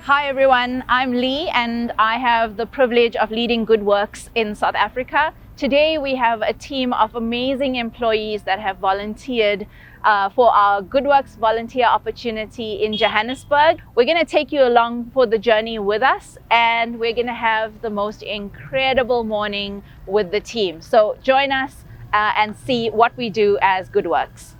Hi everyone, I'm Lee and I have the privilege of leading Good Works in South Africa. Today we have a team of amazing employees that have volunteered for our Good Works volunteer opportunity in Johannesburg. We're going to take you along for the journey with us and we're going to have the most incredible morning with the team. So join us and see what we do as Good Works.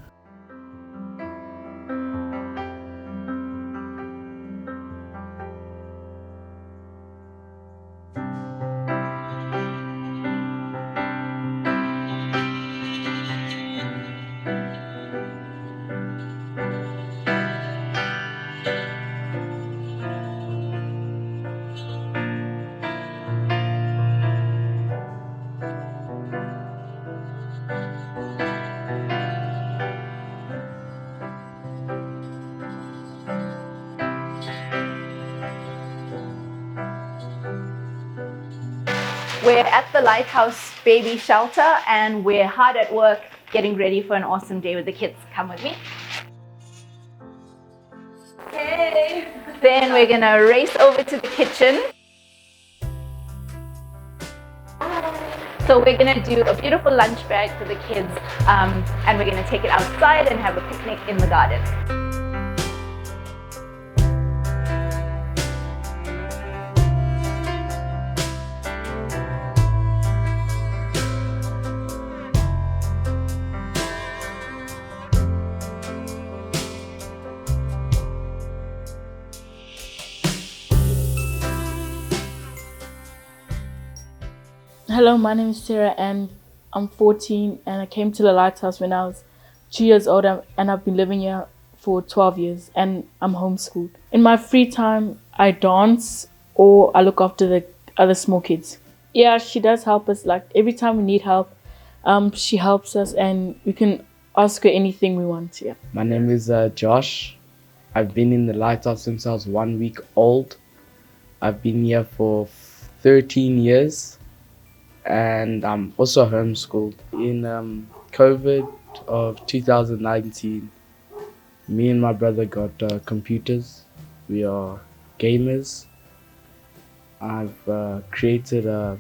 We're at the Lighthouse baby shelter and we're hard at work getting ready for an awesome day with the kids. Come with me. Okay. Then we're gonna race over to the kitchen. So we're gonna do a beautiful lunch bag for the kids and we're gonna take it outside and have a picnic in the garden. Hello, my name is Sarah and I'm 14 and I came to the Lighthouse when I was 2 years old and I've been living here for 12 years and I'm homeschooled. In my free time, I dance or I look after the other small kids. Yeah, she does help us. Like every time we need help, she helps us and we can ask her anything we want. Yeah. My name is Josh. I've been in the Lighthouse since I was 1 week old. I've been here for 13 years. And I'm also homeschooled. In COVID of 2019, me and my brother got computers. We are gamers. I've created a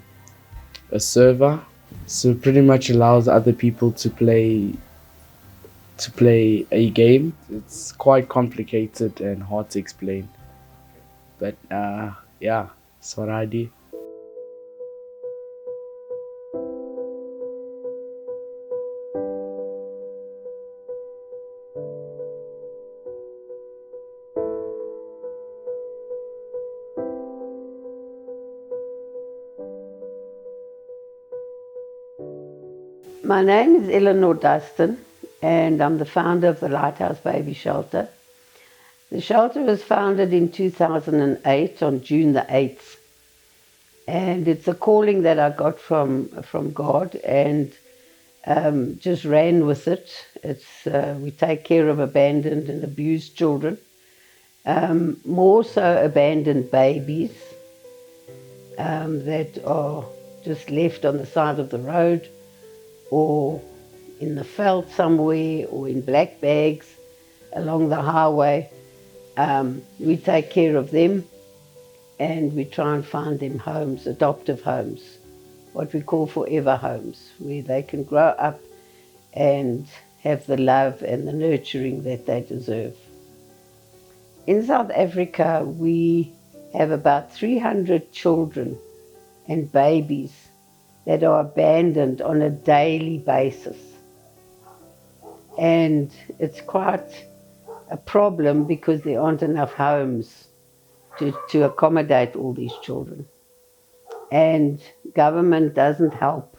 server, so it pretty much allows other people to play a game. It's quite complicated and hard to explain, but yeah, that's what I do. My name is Eleanor Dustin and I'm the founder of the Lighthouse Baby Shelter. The shelter was founded in 2008 on June the 8th and it's a calling that I got from God and just ran with it. We take care of abandoned and abused children, more so abandoned babies that are just left on the side of the road or in the veld somewhere or in black bags along the highway. We take care of them and we try and find them homes, adoptive homes, what we call forever homes, where they can grow up and have the love and the nurturing that they deserve. In South Africa, we have about 300 children and babies that are abandoned on a daily basis. And it's quite a problem because there aren't enough homes to accommodate all these children. And government doesn't help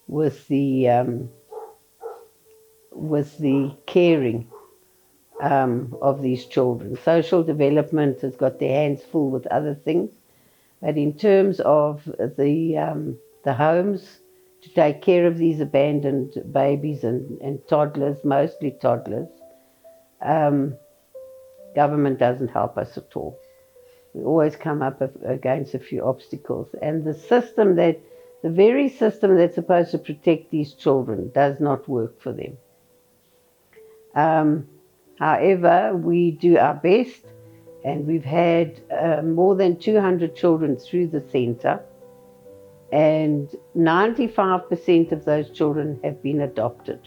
with the caring of these children. Social development has got their hands full with other things. But in terms of the homes to take care of these abandoned babies and toddlers, mostly toddlers, government doesn't help us at all. We always come up against a few obstacles. And the very system that's supposed to protect these children does not work for them. However, we do our best And we've had more than 200 children through the centre, and 95% of those children have been adopted.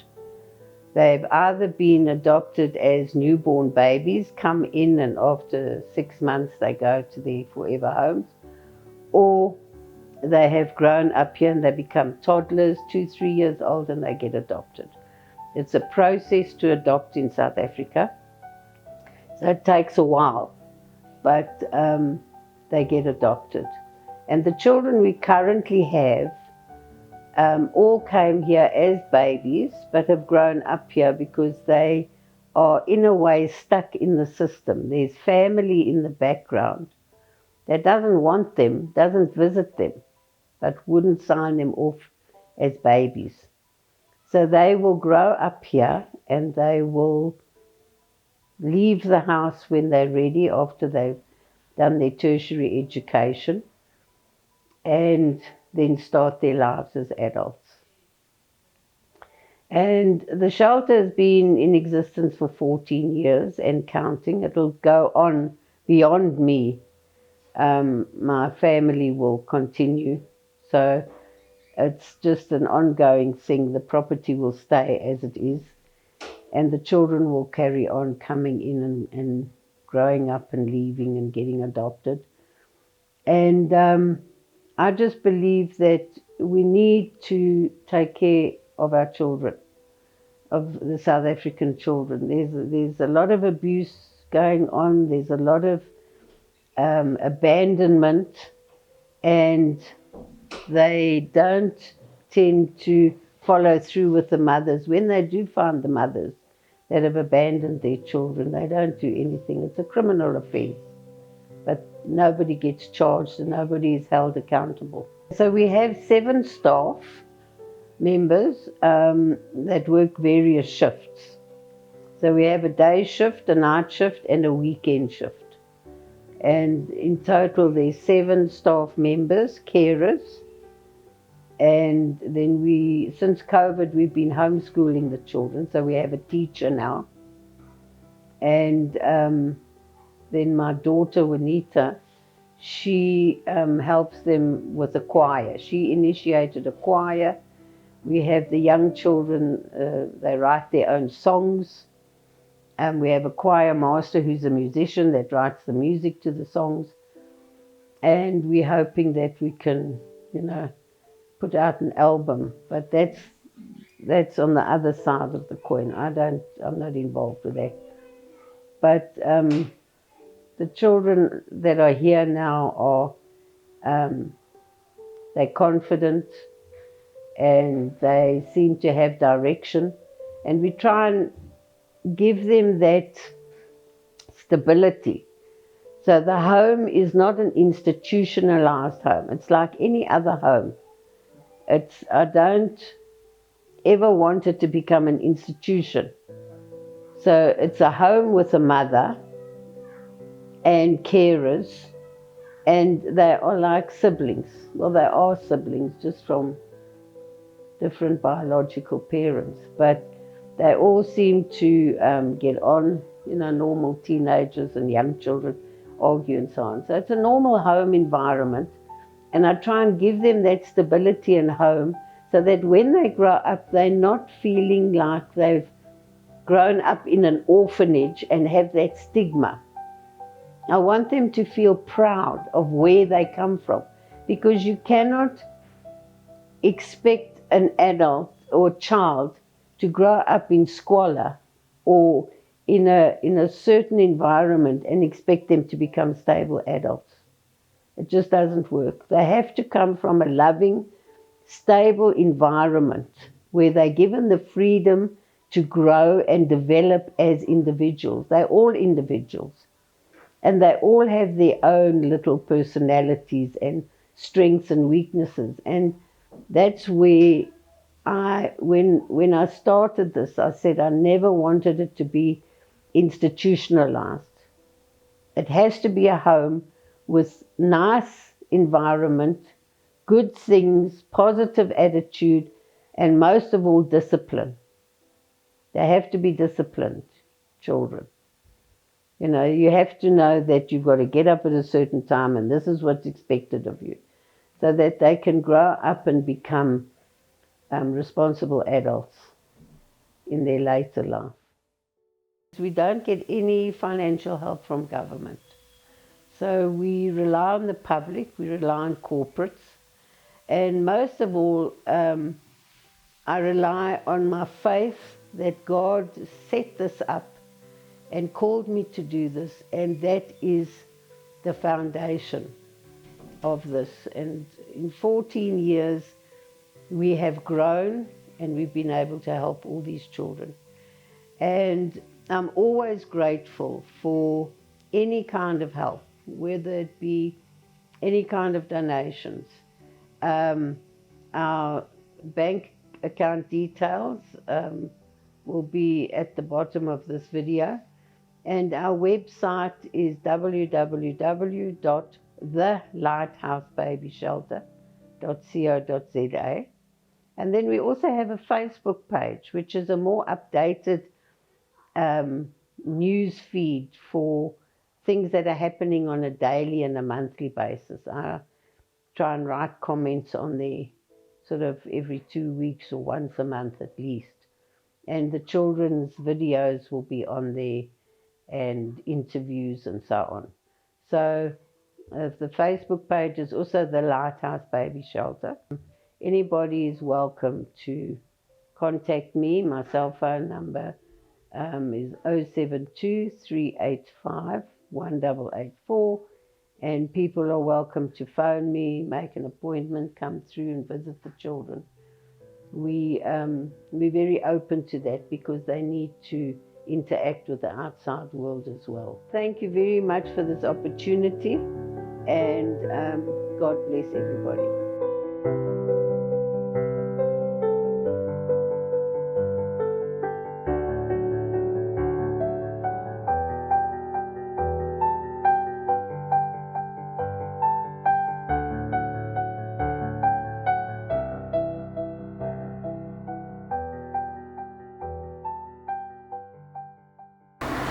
They've either been adopted as newborn babies, come in, and after 6 months they go to their forever homes, or they have grown up here and they become toddlers, 2-3 years old, and they get adopted. It's a process to adopt in South Africa, so it takes a while, but they get adopted. And the children we currently have all came here as babies, but have grown up here because they are in a way stuck in the system. There's family in the background that doesn't want them, doesn't visit them, but wouldn't sign them off as babies. So they will grow up here and they will leave the house when they're ready, after they've done their tertiary education, and then start their lives as adults. And the shelter has been in existence for 14 years and counting. It'll go on beyond me. My family will continue. So it's just an ongoing thing. The property will stay as it is, and the children will carry on coming in and growing up and leaving and getting adopted. And I just believe that we need to take care of our children, of the South African children. There's a lot of abuse going on. There's a lot of abandonment, and they don't tend to follow through with the mothers. When they do find the mothers that have abandoned their children, they don't do anything. It's a criminal offence, but nobody gets charged and nobody is held accountable. So we have 7 staff members that work various shifts. So we have a day shift, a night shift, and a weekend shift. And in total there's 7 staff members, carers. And then since COVID, we've been homeschooling the children, so we have a teacher now. And then my daughter, Juanita, she helps them with a choir. She initiated a choir. We have the young children, they write their own songs. And we have a choir master who's a musician that writes the music to the songs. And we're hoping that we can, put out an album. But that's on the other side of the coin. I'm not involved with that. But the children that are here now are, they're confident and they seem to have direction. And we try and give them that stability. So the home is not an institutionalized home. It's like any other home. I don't ever want it to become an institution. So it's a home with a mother and carers, and they are like siblings. Well, they are siblings just from different biological parents, but they all seem to get on, normal teenagers and young children argue and so on. So it's a normal home environment, and I try and give them that stability in home so that when they grow up, they're not feeling like they've grown up in an orphanage and have that stigma. I want them to feel proud of where they come from, because you cannot expect an adult or child to grow up in squalor or in a certain environment and expect them to become stable adults. It just doesn't work. They have to come from a loving, stable environment where they're given the freedom to grow and develop as individuals. They're all individuals. And they all have their own little personalities and strengths and weaknesses. And that's where when I started this, I said I never wanted it to be institutionalized. It has to be a home with nice environment, good things, positive attitude, and most of all, discipline. They have to be disciplined children. You know, you have to know that you've got to get up at a certain time and this is what's expected of you, so that they can grow up and become responsible adults in their later life. We don't get any financial help from government. So we rely on the public, we rely on corporates, and most of all, I rely on my faith that God set this up and called me to do this, and that is the foundation of this. And in 14 years, we have grown and we've been able to help all these children. And I'm always grateful for any kind of help, whether it be any kind of donations. Our bank account details will be at the bottom of this video. And our website is www.thelighthousebabyshelter.co.za. And then we also have a Facebook page, which is a more updated news feed for things that are happening on a daily and a monthly basis. I try and write comments on there sort of every 2 weeks or once a month at least. And the children's videos will be on there and interviews and so on. So the Facebook page is also the Lighthouse Baby Shelter. Anybody is welcome to contact me. My cell phone number is 072 385 1884, and people are welcome to phone me, make an appointment, come through and visit the children. We're very open to that because they need to interact with the outside world as well. Thank you very much for this opportunity, and God bless everybody.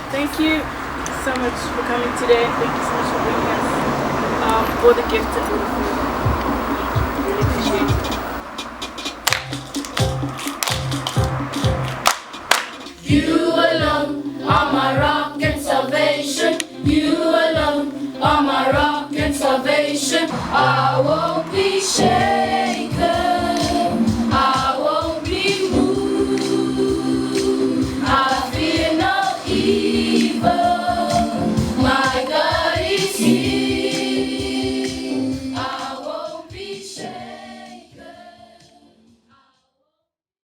Thank you so much for coming today. Thank you so much for bringing us for the gift and for the food. Really appreciate it. You alone are my rock and salvation. You alone are my rock and salvation. I won't